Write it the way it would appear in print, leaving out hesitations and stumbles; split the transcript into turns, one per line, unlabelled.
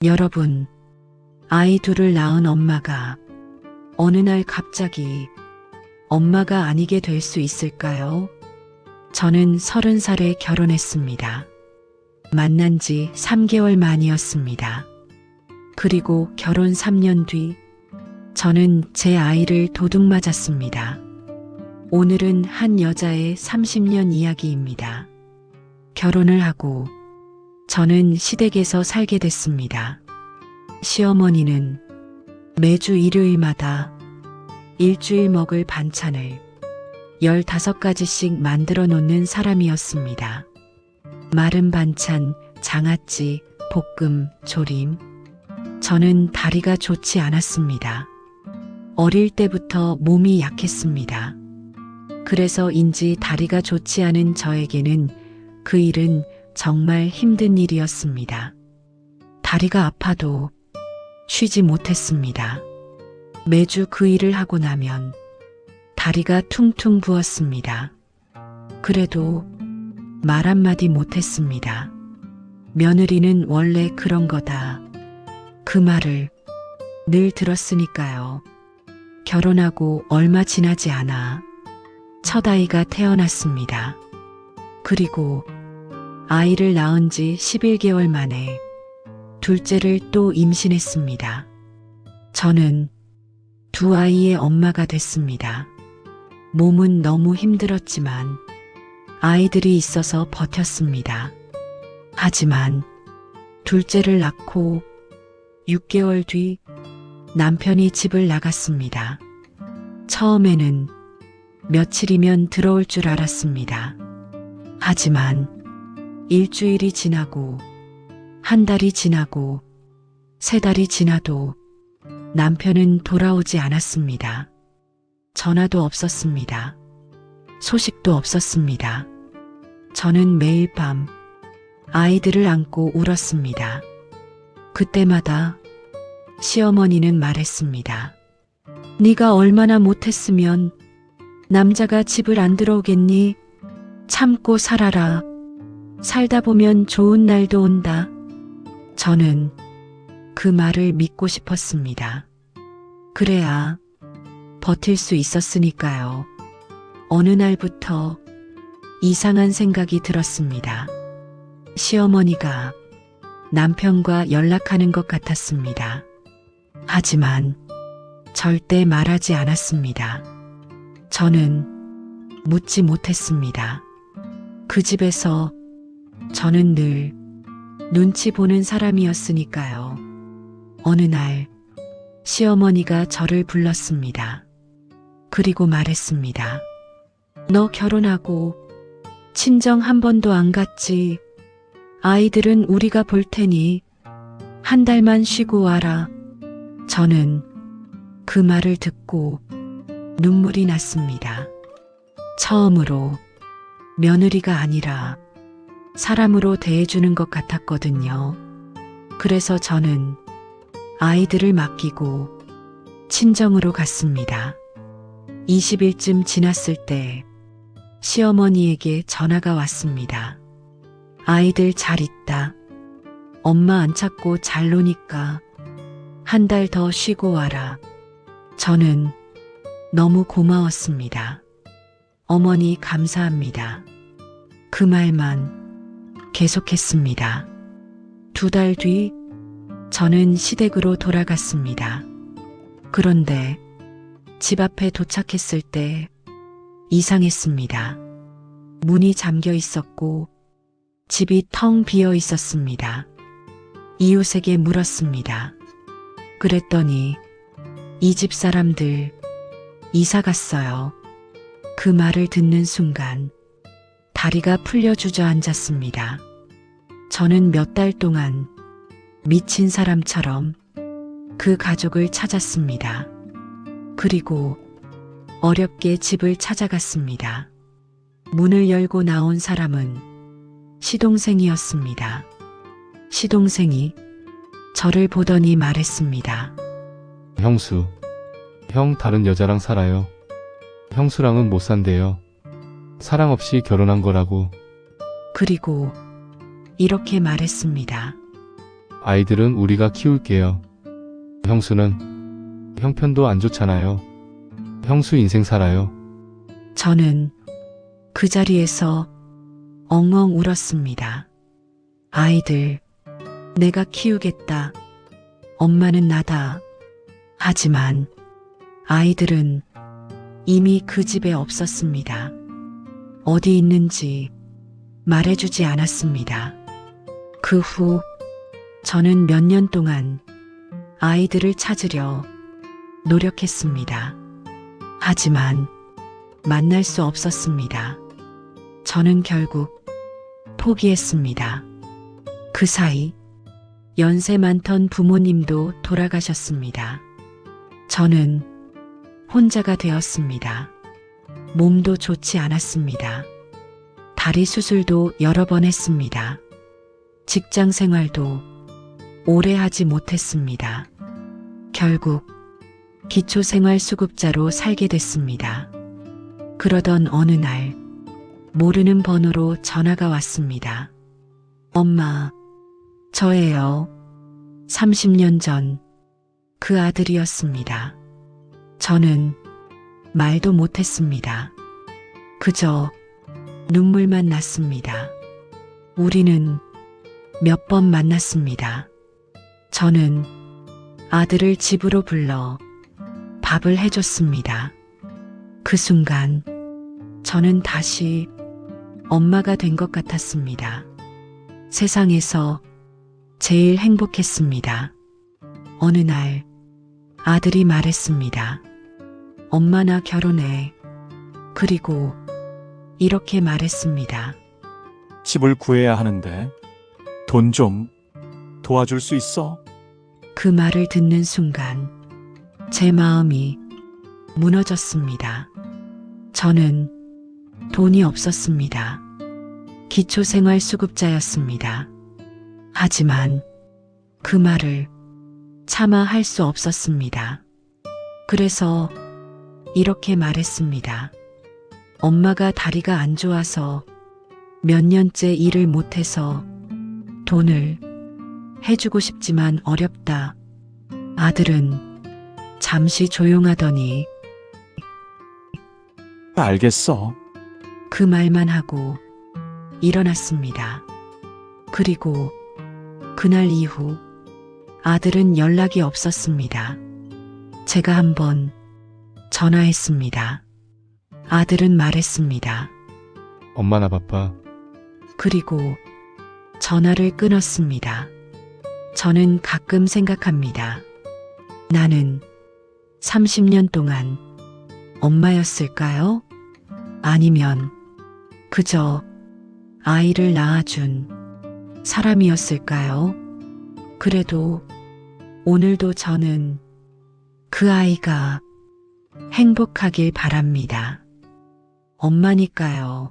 여러분, 아이 둘을 낳은 엄마가 어느 날 갑자기 엄마가 아니게 될 수 있을까요? 저는 30살에 결혼했습니다. 만난 지 3개월 만이었습니다. 그리고 결혼 3년 뒤 저는 제 아이를 도둑맞았습니다. 오늘은 한 여자의 30년 이야기입니다. 결혼을 하고 저는 시댁에서 살게 됐습니다. 시어머니는 매주 일요일마다 일주일 먹을 반찬을 15가지씩 만들어 놓는 사람이었습니다. 마른 반찬, 장아찌, 볶음, 조림. 저는 다리가 좋지 않았습니다. 어릴 때부터 몸이 약했습니다. 그래서인지 다리가 좋지 않은 저에게는 그 일은 정말 힘든 일이었습니다. 다리가 아파도 쉬지 못했습니다. 매주 그 일을 하고 나면 다리가 퉁퉁 부었습니다. 그래도 말 한마디 못했습니다. 며느리는 원래 그런 거다. 그 말을 늘 들었으니까요. 결혼하고 얼마 지나지 않아 첫 아이가 태어났습니다. 그리고 아이를 낳은 지 11개월 만에 둘째를 또 임신했습니다. 저는 두 아이의 엄마가 됐습니다. 몸은 너무 힘들었지만 아이들이 있어서 버텼습니다. 하지만 둘째를 낳고 6개월 뒤 남편이 집을 나갔습니다. 처음에는 며칠이면 들어올 줄 알았습니다. 하지만 일주일이 지나고 한 달이 지나고 3달이 지나도 남편은 돌아오지 않았습니다. 전화도 없었습니다. 소식도 없었습니다. 저는 매일 밤 아이들을 안고 울었습니다. 그때마다 시어머니는 말했습니다. 네가 얼마나 못했으면 남자가 집을 안 들어오겠니? 참고 살아라. 살다 보면 좋은 날도 온다. 저는 그 말을 믿고 싶었습니다. 그래야 버틸 수 있었으니까요. 어느 날부터 이상한 생각이 들었습니다. 시어머니가 남편과 연락하는 것 같았습니다. 하지만 절대 말하지 않았습니다. 저는 묻지 못했습니다. 그 집에서 저는 늘 눈치 보는 사람이었으니까요. 어느 날 시어머니가 저를 불렀습니다. 그리고 말했습니다. 너 결혼하고 친정 한 번도 안 갔지? 아이들은 우리가 볼 테니 한 달만 쉬고 와라. 저는 그 말을 듣고 눈물이 났습니다. 처음으로 며느리가 아니라 사람으로 대해주는 것 같았거든요. 그래서 저는 아이들을 맡기고 친정으로 갔습니다. 20일쯤 지났을 때 시어머니에게 전화가 왔습니다. 아이들 잘 있다. 엄마 안 찾고 잘 노니까 한 달 더 쉬고 와라. 저는 너무 고마웠습니다. 어머니 감사합니다. 그 말만 계속했습니다. 2달 뒤 저는 시댁으로 돌아갔습니다. 그런데 집 앞에 도착했을 때 이상했습니다. 문이 잠겨 있었고 집이 텅 비어 있었습니다. 이웃에게 물었습니다. 그랬더니 이 집 사람들 이사 갔어요. 그 말을 듣는 순간 다리가 풀려 주저앉았습니다. 저는 몇 달 동안 미친 사람처럼 그 가족을 찾았습니다. 그리고 어렵게 집을 찾아갔습니다. 문을 열고 나온 사람은 시동생이었습니다. 시동생이 저를 보더니 말했습니다.
형수, 형 다른 여자랑 살아요. 형수랑은 못 산대요. 사랑 없이 결혼한 거라고.
그리고 이렇게 말했습니다.
아이들은 우리가 키울게요. 형수는 형편도 안 좋잖아요. 형수 인생 살아요.
저는 그 자리에서 엉엉 울었습니다. 아이들, 내가 키우겠다. 엄마는 나다. 하지만 아이들은 이미 그 집에 없었습니다. 어디 있는지 말해주지 않았습니다. 그 후 저는 몇 년 동안 아이들을 찾으려 노력했습니다. 하지만 만날 수 없었습니다. 저는 결국 포기했습니다. 그 사이 연세 많던 부모님도 돌아가셨습니다. 저는 혼자가 되었습니다. 몸도 좋지 않았습니다. 다리 수술도 여러 번 했습니다. 직장 생활도 오래 하지 못했습니다. 결국 기초생활수급자로 살게 됐습니다. 그러던 어느 날 모르는 번호로 전화가 왔습니다. 엄마, 저예요. 30년 전 그 아들이었습니다. 저는 말도 못했습니다. 그저 눈물만 났습니다. 우리는 몇 번 만났습니다. 저는 아들을 집으로 불러 밥을 해줬습니다. 그 순간 저는 다시 엄마가 된 것 같았습니다. 세상에서 제일 행복했습니다. 어느 날 아들이 말했습니다. 엄마 나 결혼해. 그리고 이렇게 말했습니다.
집을 구해야 하는데 돈 좀 도와줄 수 있어?
그 말을 듣는 순간 제 마음이 무너졌습니다. 저는 돈이 없었습니다. 기초생활수급자였습니다. 하지만 그 말을 차마 할 수 없었습니다. 그래서 이렇게 말했습니다. 엄마가 다리가 안 좋아서 몇 년째 일을 못해서 돈을 해주고 싶지만 어렵다. 아들은 잠시 조용하더니
알겠어.
그 말만 하고 일어났습니다. 그리고 그날 이후 아들은 연락이 없었습니다. 제가 한번 전화했습니다. 아들은 말했습니다.
엄마 나 바빠.
그리고 전화를 끊었습니다. 저는 가끔 생각합니다. 나는 30년 동안 엄마였을까요? 아니면 그저 아이를 낳아준 사람이었을까요? 그래도 오늘도 저는 그 아이가 행복하길 바랍니다. 엄마니까요.